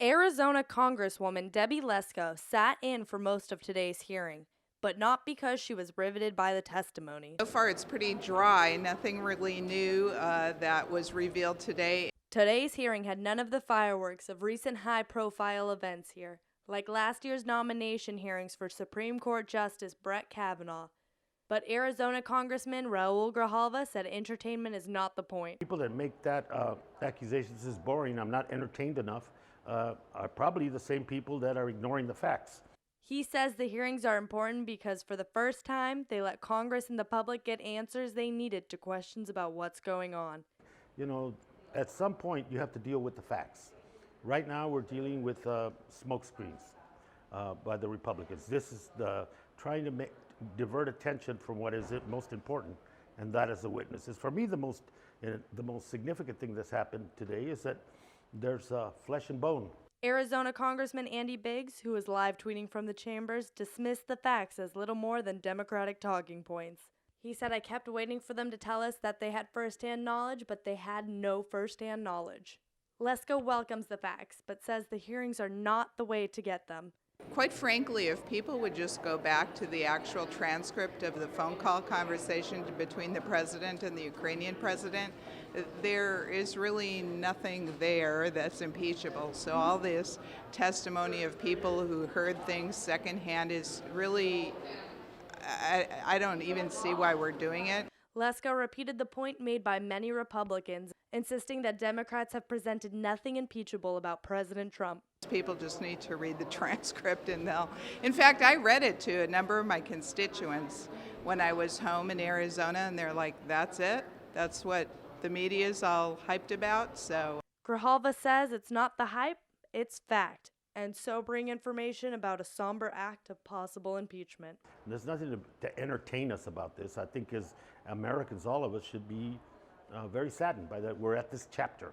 Arizona Congresswoman Debbie Lesko sat in for most of today's hearing, but not because she was riveted by the testimony. So far, it's pretty dry. Nothing really new that was revealed today. Today's hearing had none of the fireworks of recent high-profile events here, like last year's nomination hearings for Supreme Court Justice Brett Kavanaugh. But Arizona Congressman Raul Grijalva said entertainment is not the point. People that make that accusations is boring, I'm not entertained enough, are probably the same people that are ignoring the facts. He says the hearings are important because for the first time, they let Congress and the public get answers they needed to questions about what's going on. You know, at some point you have to deal with the facts. Right now we're dealing with smoke screens by the Republicans. This is trying to divert attention from what is most important, and that is the witnesses. For me, the most significant thing that's happened today is that there's flesh and bone. Arizona Congressman Andy Biggs, who was live tweeting from the chambers, dismissed the facts as little more than Democratic talking points. He said, "I kept waiting for them to tell us that they had firsthand knowledge, but they had no firsthand knowledge." Lesko welcomes the facts, but says the hearings are not the way to get them. Quite frankly, if people would just go back to the actual transcript of the phone call conversation between the president and the Ukrainian president, there is really nothing there that's impeachable. So all this testimony of people who heard things secondhand is really, I don't even see why we're doing it. Lesko repeated the point made by many Republicans, insisting that Democrats have presented nothing impeachable about President Trump. People just need to read the transcript and they'll. In fact, I read it to a number of my constituents when I was home in Arizona, and they're like, that's it? That's what the media's all hyped about? So Grijalva says it's not the hype, it's fact, and sobering information about a somber act of possible impeachment. There's nothing to entertain us about this. I think as Americans, all of us should be very saddened by that. We're at this chapter.